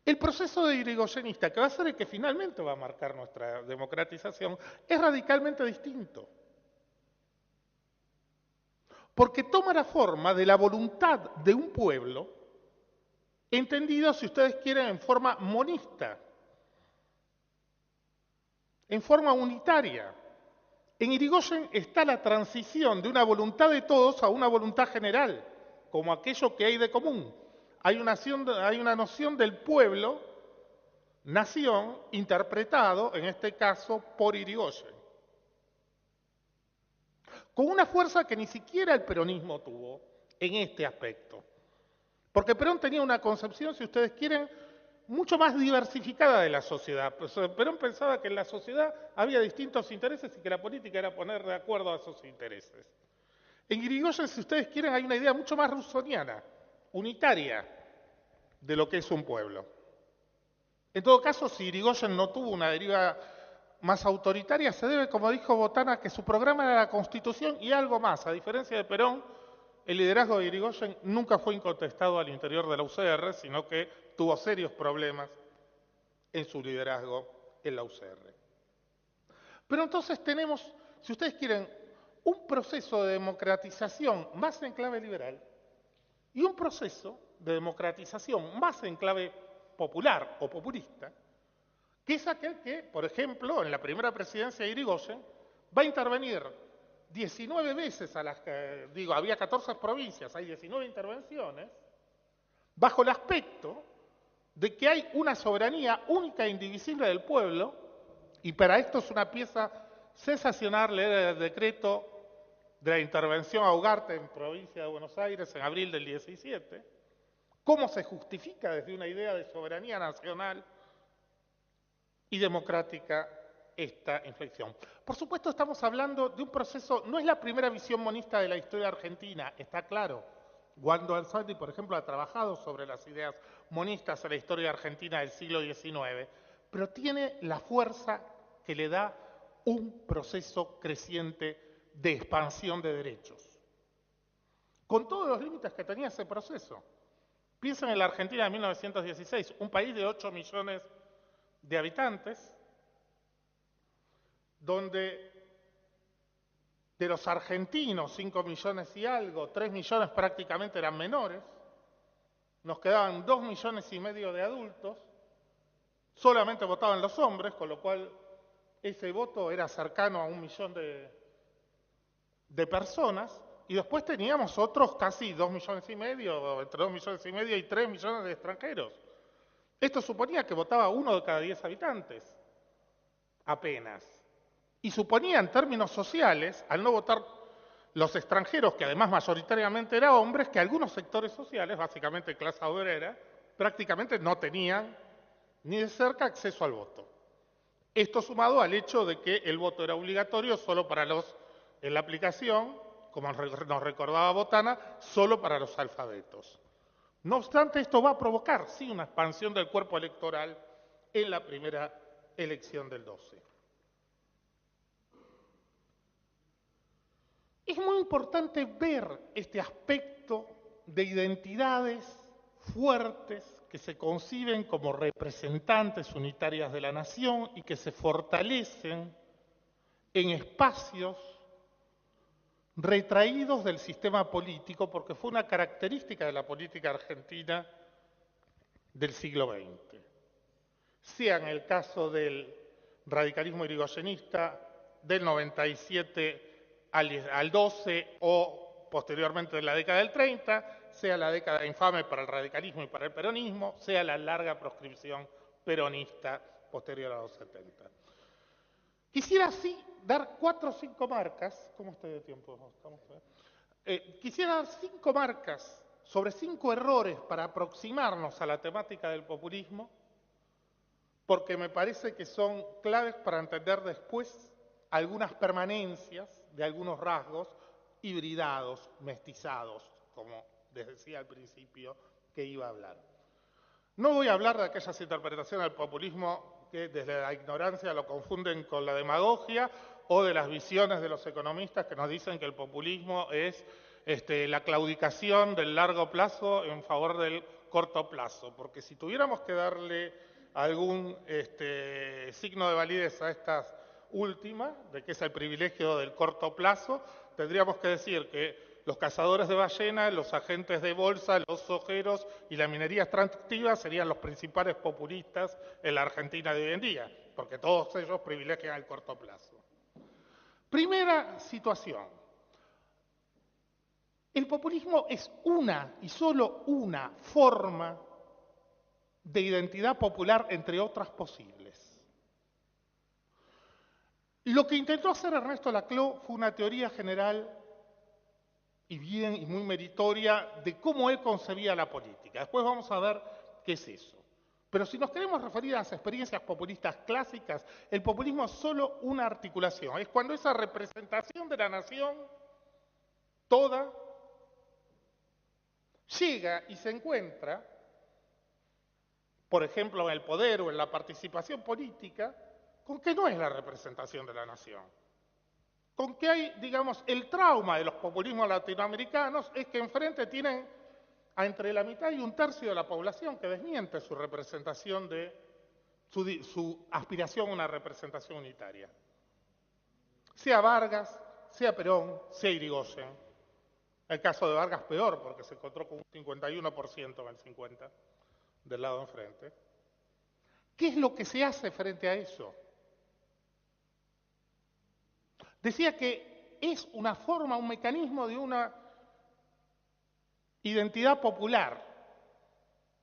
El proceso de irigoyenista, que va a ser el que finalmente va a marcar nuestra democratización, es radicalmente distinto. Porque toma la forma de la voluntad de un pueblo, entendido, si ustedes quieren, en forma monista, en forma unitaria. En Irigoyen está la transición de una voluntad de todos a una voluntad general, como aquello que hay de común. Hay una noción del pueblo, nación, interpretado, en este caso, por Irigoyen. Con una fuerza que ni siquiera el peronismo tuvo en este aspecto. Porque Perón tenía una concepción, si ustedes quieren, mucho más diversificada de la sociedad. Perón pensaba que en la sociedad había distintos intereses y que la política era poner de acuerdo a esos intereses. En Irigoyen, si ustedes quieren, hay una idea mucho más rusoniana, unitaria, de lo que es un pueblo. En todo caso, si Irigoyen no tuvo una deriva más autoritaria, se debe, como dijo Botana, que su programa era la Constitución y algo más. A diferencia de Perón, el liderazgo de Irigoyen nunca fue incontestado al interior de la UCR, sino que tuvo serios problemas en su liderazgo en la UCR. Pero entonces tenemos, si ustedes quieren, un proceso de democratización más en clave liberal y un proceso de democratización más en clave popular o populista, que es aquel que, por ejemplo, en la primera presidencia de Irigoyen, va a intervenir 19 veces había 14 provincias, hay 19 intervenciones, bajo el aspecto de que hay una soberanía única e indivisible del pueblo, y para esto es una pieza sensacional leer el decreto de la intervención a Ugarte en provincia de Buenos Aires en abril del 17, cómo se justifica desde una idea de soberanía nacional y democrática esta inflexión. Por supuesto, estamos hablando de un proceso, no es la primera visión monista de la historia argentina, está claro. Waldo Anzotti, por ejemplo, ha trabajado sobre las ideas monistas en la historia argentina del siglo XIX, pero tiene la fuerza que le da un proceso creciente de expansión de derechos. Con todos los límites que tenía ese proceso. Piensen en la Argentina de 1916, un país de 8 millones de habitantes, donde De los argentinos, 5 millones y algo, 3 millones prácticamente eran menores. Nos quedaban 2 millones y medio de adultos. Solamente votaban los hombres, con lo cual ese voto era cercano a 1 millón de personas. Y después teníamos otros casi 2 millones y medio, entre 2 millones y medio y 3 millones de extranjeros. Esto suponía que votaba 1 de cada 10 habitantes, apenas. Y suponía en términos sociales, al no votar los extranjeros, que además mayoritariamente eran hombres, que algunos sectores sociales, básicamente clase obrera, prácticamente no tenían ni de cerca acceso al voto. Esto sumado al hecho de que el voto era obligatorio solo para los, en la aplicación, como nos recordaba Botana, solo para los alfabetos. No obstante, esto va a provocar, sí, una expansión del cuerpo electoral en la primera elección del 12. Es muy importante ver este aspecto de identidades fuertes que se conciben como representantes unitarias de la nación y que se fortalecen en espacios retraídos del sistema político, porque fue una característica de la política argentina del siglo XX. Sea en el caso del radicalismo irigoyenista del 97 al 12 o posteriormente en la década del 30, sea la década infame para el radicalismo y para el peronismo, sea la larga proscripción peronista posterior a los 70. Quisiera así dar 4 o 5 marcas, ¿cómo estoy de tiempo? Quisiera dar 5 marcas sobre 5 errores para aproximarnos a la temática del populismo, porque me parece que son claves para entender después algunas permanencias de algunos rasgos hibridados, mestizados, como les decía al principio que iba a hablar. No voy a hablar de aquellas interpretaciones del populismo que desde la ignorancia lo confunden con la demagogia o de las visiones de los economistas que nos dicen que el populismo es la claudicación del largo plazo en favor del corto plazo, porque si tuviéramos que darle algún signo de validez a estas últimas, de que es el privilegio del corto plazo, tendríamos que decir que los cazadores de ballenas, los agentes de bolsa, los ojeros y la minería extractiva serían los principales populistas en la Argentina de hoy en día, porque todos ellos privilegian el corto plazo. Primera situación. El populismo es una y solo una forma de identidad popular entre otras posibles. Lo que intentó hacer Ernesto Laclau fue una teoría general y bien y muy meritoria de cómo él concebía la política. Después vamos a ver qué es eso. Pero si nos queremos referir a las experiencias populistas clásicas, el populismo es solo una articulación. Es cuando esa representación de la nación toda llega y se encuentra, por ejemplo, en el poder o en la participación política, con que no es la representación de la nación. Con que hay, digamos, el trauma de los populismos latinoamericanos es que enfrente tienen a entre la mitad y 1/3 de la población que desmiente su representación su aspiración a una representación unitaria. Sea Vargas, sea Perón, sea Irigoyen. El caso de Vargas peor, porque se encontró con un 51% en el 50 del lado enfrente. ¿Qué es lo que se hace frente a eso? Decía que es una forma, un mecanismo de una identidad popular.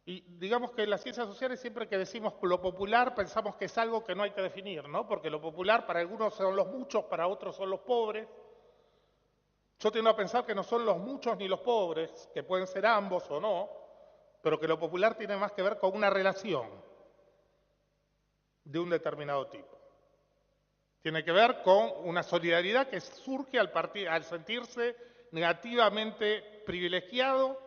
Y digamos que en las ciencias sociales siempre que decimos lo popular pensamos que es algo que no hay que definir, ¿no? Porque lo popular para algunos son los muchos, para otros son los pobres. Yo tiendo a pensar que no son los muchos ni los pobres, que pueden ser ambos o no, pero que lo popular tiene más que ver con una relación de un determinado tipo. Tiene que ver con una solidaridad que surge al sentirse negativamente privilegiado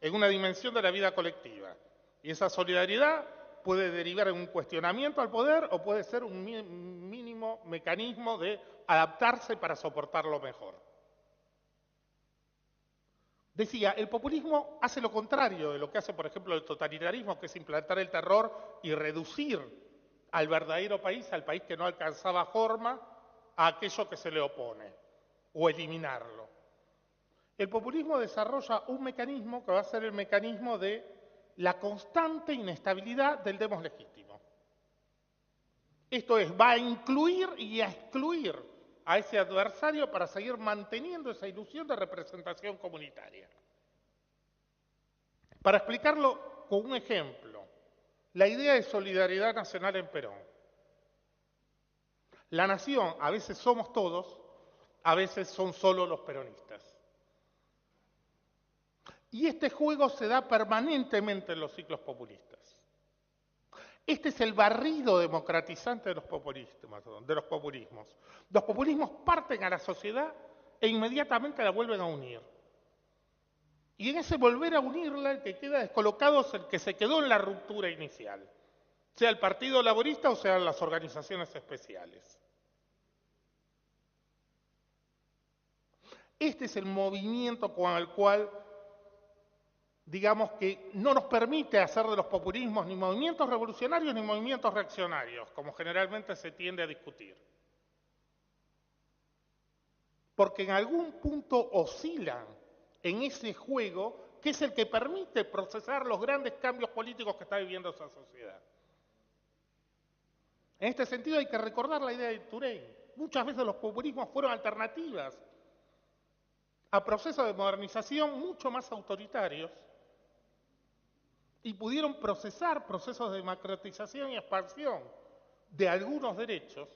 en una dimensión de la vida colectiva. Y esa solidaridad puede derivar en un cuestionamiento al poder o puede ser un mínimo mecanismo de adaptarse para soportarlo mejor. Decía, el populismo hace lo contrario de lo que hace, por ejemplo, el totalitarismo, que es implantar el terror y reducir al verdadero país, al país que no alcanzaba forma, a aquello que se le opone. o eliminarlo. El populismo desarrolla un mecanismo que va a ser el mecanismo de la constante inestabilidad del demos legítimo. Esto es, va a incluir y a excluir a ese adversario para seguir manteniendo esa ilusión de representación comunitaria. Para explicarlo con un ejemplo, la idea de solidaridad nacional en Perón. La nación, a veces somos todos, a veces son solo los peronistas. Y este juego se da permanentemente en los ciclos populistas. Este es el barrido democratizante de los populismos. Los populismos parten a la sociedad e inmediatamente la vuelven a unir. Y en ese volver a unirla, el que queda descolocado es el que se quedó en la ruptura inicial, sea el Partido Laborista o sean las organizaciones especiales. Este es el movimiento con el cual, digamos que no nos permite hacer de los populismos ni movimientos revolucionarios ni movimientos reaccionarios, como generalmente se tiende a discutir. Porque en algún punto oscilan en ese juego que es el que permite procesar los grandes cambios políticos que está viviendo esa sociedad. En este sentido hay que recordar la idea de Touraine. Muchas veces los populismos fueron alternativas a procesos de modernización mucho más autoritarios y pudieron procesar procesos de democratización y expansión de algunos derechos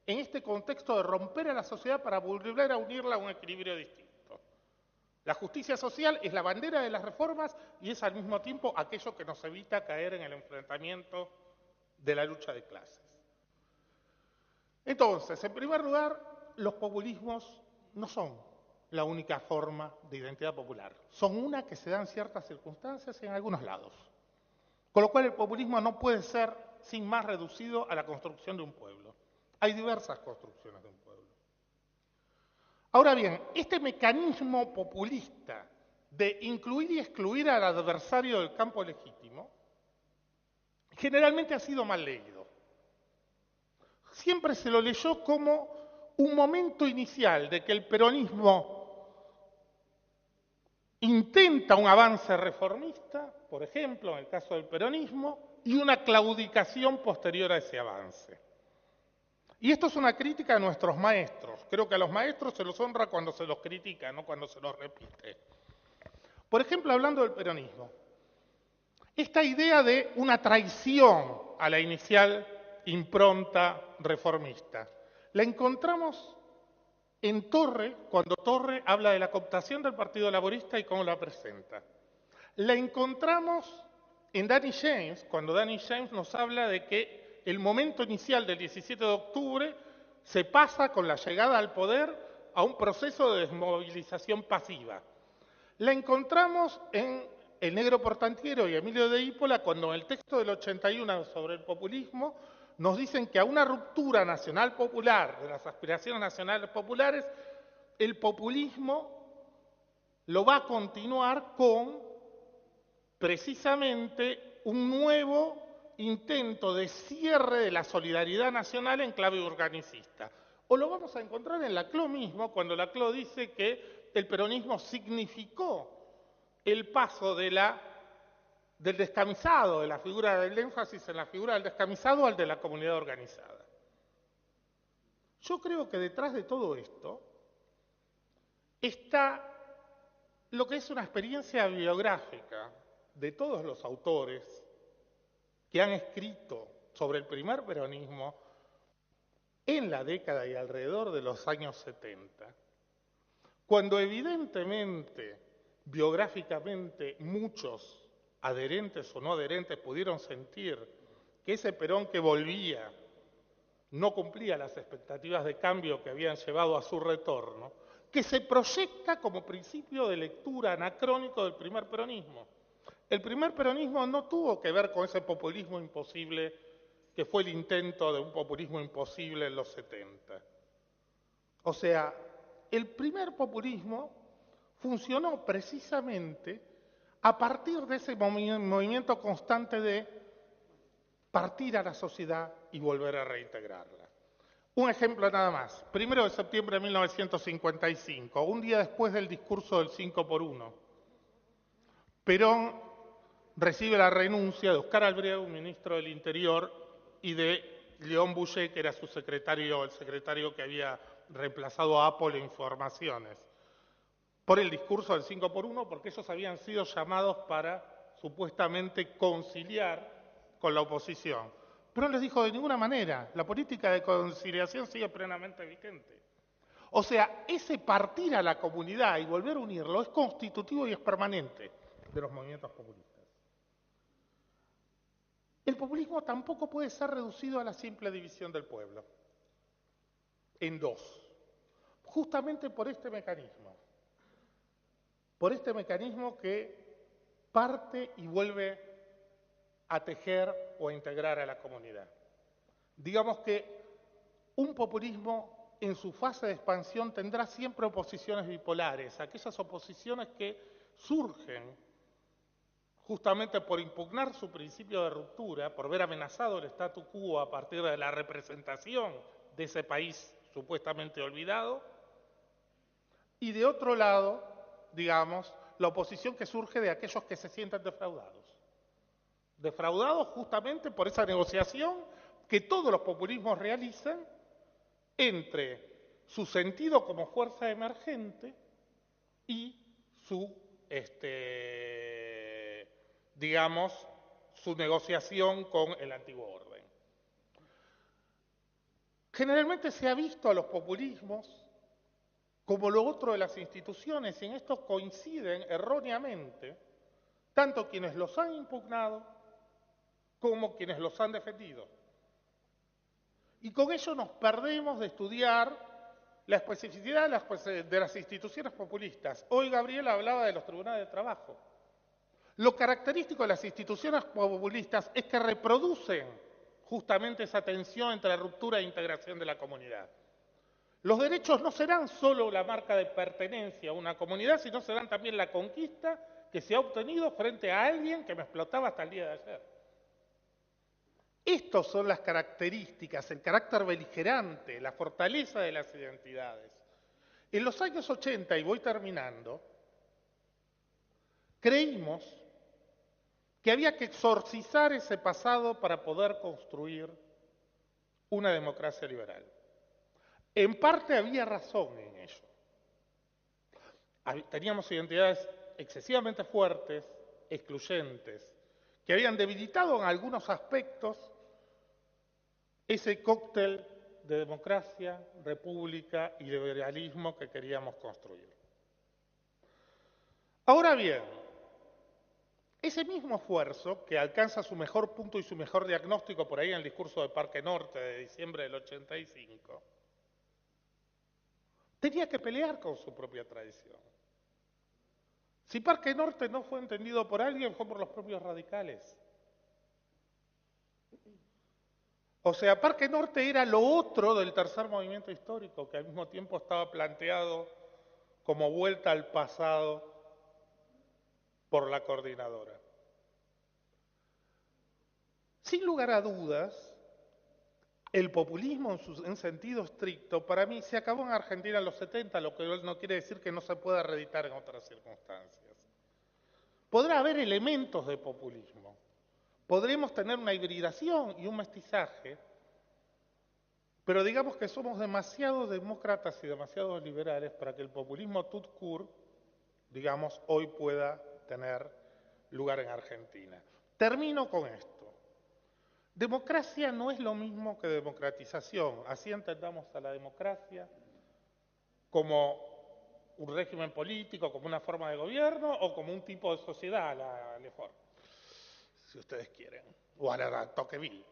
en este contexto de romper a la sociedad para volver a unirla a un equilibrio distinto. La justicia social es la bandera de las reformas y es al mismo tiempo aquello que nos evita caer en el enfrentamiento de la lucha de clases. Entonces, en primer lugar, los populismos no son la única forma de identidad popular. Son una que se da en ciertas circunstancias y en algunos lados. Con lo cual el populismo no puede ser sin más reducido a la construcción de un pueblo. Hay diversas construcciones de un pueblo. Ahora bien, este mecanismo populista de incluir y excluir al adversario del campo legítimo generalmente ha sido mal leído. Siempre se lo leyó como un momento inicial de que el peronismo intenta un avance reformista, por ejemplo, en el caso del peronismo, y una claudicación posterior a ese avance. Y esto es una crítica a nuestros maestros. Creo que a los maestros se los honra cuando se los critica, no cuando se los repite. Por ejemplo, hablando del peronismo, esta idea de una traición a la inicial impronta reformista, la encontramos en Torre, cuando Torre habla de la cooptación del Partido Laborista y cómo la presenta. La encontramos en Danny James, cuando Danny James nos habla de que el momento inicial del 17 de octubre se pasa con la llegada al poder a un proceso de desmovilización pasiva. La encontramos en El Negro Portantiero y Emilio de Ípola, cuando en el texto del 81 sobre el populismo nos dicen que a una ruptura nacional popular, de las aspiraciones nacionales populares, el populismo lo va a continuar con precisamente un nuevo intento de cierre de la solidaridad nacional en clave organicista. O lo vamos a encontrar en Laclau mismo, cuando Laclau dice que el peronismo significó el paso del descamisado, de la figura del énfasis en la figura del descamisado al de la comunidad organizada. Yo creo que detrás de todo esto está lo que es una experiencia biográfica de todos los autores que han escrito sobre el primer peronismo en la década y alrededor de los años 70, cuando evidentemente, biográficamente, muchos adherentes o no adherentes pudieron sentir que ese Perón que volvía no cumplía las expectativas de cambio que habían llevado a su retorno, que se proyecta como principio de lectura anacrónico del primer peronismo. El primer peronismo no tuvo que ver con ese populismo imposible que fue el intento de un populismo imposible en los 70. O sea, el primer populismo funcionó precisamente a partir de ese movimiento constante de partir a la sociedad y volver a reintegrarla. Un ejemplo nada más. 1 de septiembre de 1955, un día después del discurso del 5 por 1, Perón recibe la renuncia de Oscar Albreu, ministro del Interior, y de León Bouget, que era su secretario, el secretario que había reemplazado a Apple Informaciones, por el discurso del 5 por 1, porque ellos habían sido llamados para supuestamente conciliar con la oposición. Pero les dijo, de ninguna manera, la política de conciliación sigue plenamente vigente. O sea, ese partir a la comunidad y volver a unirlo es constitutivo y es permanente de los movimientos populistas. El populismo tampoco puede ser reducido a la simple división del pueblo en dos, justamente por este mecanismo que parte y vuelve a tejer o a integrar a la comunidad. Digamos que un populismo en su fase de expansión tendrá siempre oposiciones bipolares, aquellas oposiciones que surgen justamente por impugnar su principio de ruptura, por ver amenazado el statu quo a partir de la representación de ese país supuestamente olvidado, y de otro lado, digamos, la oposición que surge de aquellos que se sienten defraudados justamente por esa negociación que todos los populismos realizan entre su sentido como fuerza emergente y su, digamos, su negociación con el antiguo orden. Generalmente se ha visto a los populismos como lo otro de las instituciones, y en esto coinciden erróneamente tanto quienes los han impugnado como quienes los han defendido. Y con ello nos perdemos de estudiar la especificidad de las instituciones populistas. Hoy Gabriel hablaba de los tribunales de trabajo. Lo característico de las instituciones populistas es que reproducen justamente esa tensión entre ruptura e integración de la comunidad. Los derechos no serán solo la marca de pertenencia a una comunidad, sino serán también la conquista que se ha obtenido frente a alguien que me explotaba hasta el día de ayer. Estas son las características, el carácter beligerante, la fortaleza de las identidades. En los años 80, y voy terminando, creímos que había que exorcizar ese pasado para poder construir una democracia liberal. En parte había razón en ello. Teníamos identidades excesivamente fuertes, excluyentes, que habían debilitado en algunos aspectos ese cóctel de democracia, república y liberalismo que queríamos construir. Ahora bien, ese mismo esfuerzo, que alcanza su mejor punto y su mejor diagnóstico por ahí en el discurso de Parque Norte de diciembre del 85, tenía que pelear con su propia tradición. Si Parque Norte no fue entendido por alguien, fue por los propios radicales. O sea, Parque Norte era lo otro del tercer movimiento histórico, que al mismo tiempo estaba planteado como vuelta al pasado por la coordinadora. Sin lugar a dudas, el populismo en sentido estricto, para mí, se acabó en Argentina en los 70, lo que no quiere decir que no se pueda reeditar en otras circunstancias. Podrá haber elementos de populismo. Podremos tener una hibridación y un mestizaje, pero digamos que somos demasiado demócratas y demasiado liberales para que el populismo tout court, digamos, hoy pueda tener lugar en Argentina. Termino con esto. Democracia no es lo mismo que democratización. Así entendamos a la democracia como un régimen político, como una forma de gobierno o como un tipo de sociedad, la Lefort, si ustedes quieren, o a la Tocqueville.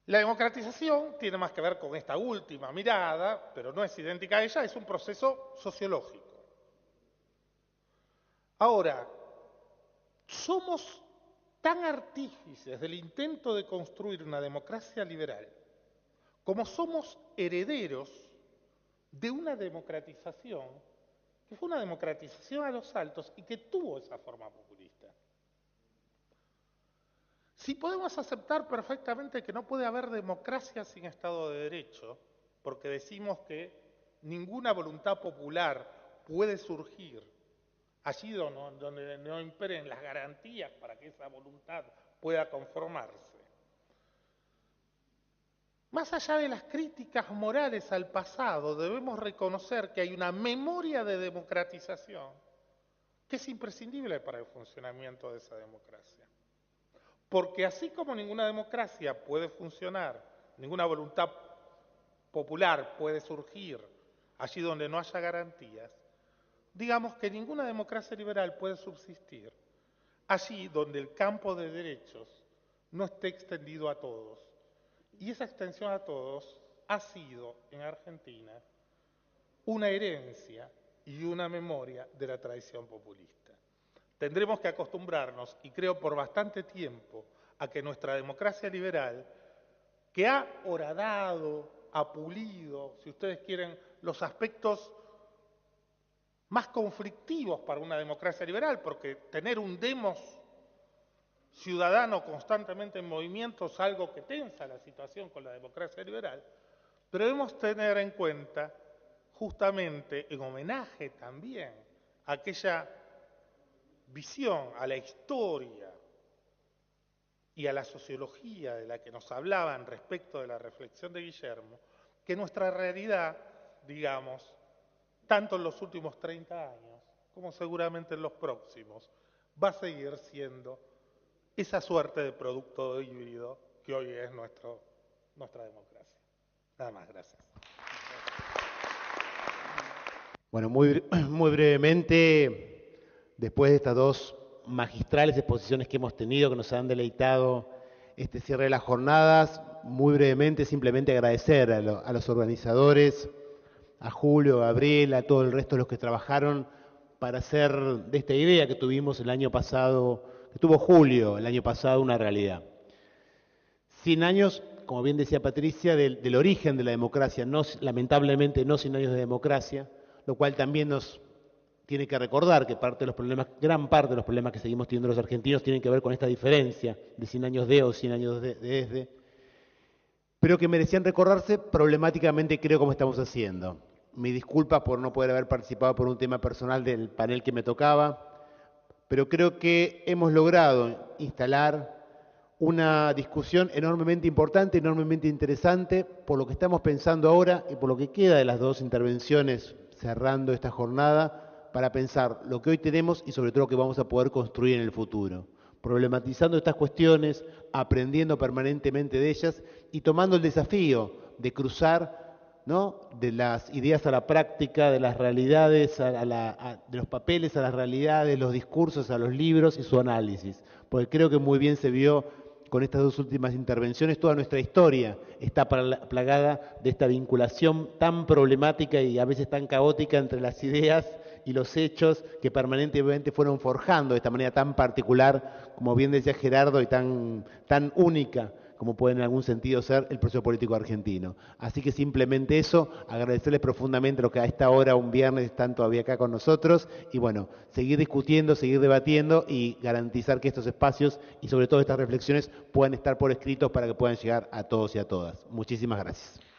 La democratización tiene más que ver con esta última mirada, pero no es idéntica a ella, es un proceso sociológico. Ahora, somos tan artífices del intento de construir una democracia liberal como somos herederos de una democratización que fue una democratización a los altos y que tuvo esa forma populista. Si podemos aceptar perfectamente que no puede haber democracia sin Estado de Derecho, porque decimos que ninguna voluntad popular puede surgir allí donde no imperen las garantías para que esa voluntad pueda conformarse. Más allá de las críticas morales al pasado, debemos reconocer que hay una memoria de democratización que es imprescindible para el funcionamiento de esa democracia. Porque así como ninguna democracia puede funcionar, ninguna voluntad popular puede surgir allí donde no haya garantías, digamos que ninguna democracia liberal puede subsistir allí donde el campo de derechos no esté extendido a todos. Y esa extensión a todos ha sido en Argentina una herencia y una memoria de la tradición populista. Tendremos que acostumbrarnos, y creo por bastante tiempo, a que nuestra democracia liberal, que ha horadado, ha pulido, si ustedes quieren, los aspectos más conflictivos para una democracia liberal, porque tener un demos ciudadano constantemente en movimiento es algo que tensa la situación con la democracia liberal, pero debemos tener en cuenta, justamente en homenaje también a aquella visión, a la historia y a la sociología de la que nos hablaban respecto de la reflexión de Guillermo, que nuestra realidad, digamos, tanto en los últimos 30 años como seguramente en los próximos, va a seguir siendo esa suerte de producto híbrido que hoy es nuestra democracia. Nada más, gracias. Bueno, muy brevemente, después de estas dos magistrales exposiciones que hemos tenido, que nos han deleitado este cierre de las jornadas, muy brevemente simplemente agradecer a los organizadores, a Julio, a Gabriel, a todo el resto de los que trabajaron para hacer de esta idea que tuvimos el año pasado, que tuvo Julio el año pasado, una realidad. 100 años, como bien decía Patricia, del origen de la democracia, lamentablemente no 100 años de democracia, lo cual también nos tiene que recordar que gran parte de los problemas que seguimos teniendo los argentinos tienen que ver con esta diferencia de 100 años de o 100 años de desde, pero que merecían recordarse problemáticamente, creo, como estamos haciendo. Mi disculpa por no poder haber participado por un tema personal del panel que me tocaba, pero creo que hemos logrado instalar una discusión enormemente importante, enormemente interesante, por lo que estamos pensando ahora y por lo que queda de las dos intervenciones cerrando esta jornada, para pensar lo que hoy tenemos y sobre todo lo que vamos a poder construir en el futuro. Problematizando estas cuestiones, aprendiendo permanentemente de ellas y tomando el desafío de cruzar, ¿no?, de las ideas a la práctica, de las realidades, de los papeles a las realidades, los discursos a los libros y su análisis. Porque creo que muy bien se vio con estas dos últimas intervenciones, toda nuestra historia está plagada de esta vinculación tan problemática y a veces tan caótica entre las ideas y los hechos que permanentemente fueron forjando de esta manera tan particular, como bien decía Gerardo, y tan única como puede en algún sentido ser el proceso político argentino. Así que simplemente eso, agradecerles profundamente lo que a esta hora, un viernes, están todavía acá con nosotros, y bueno, seguir discutiendo, seguir debatiendo y garantizar que estos espacios y sobre todo estas reflexiones puedan estar por escrito para que puedan llegar a todos y a todas. Muchísimas gracias.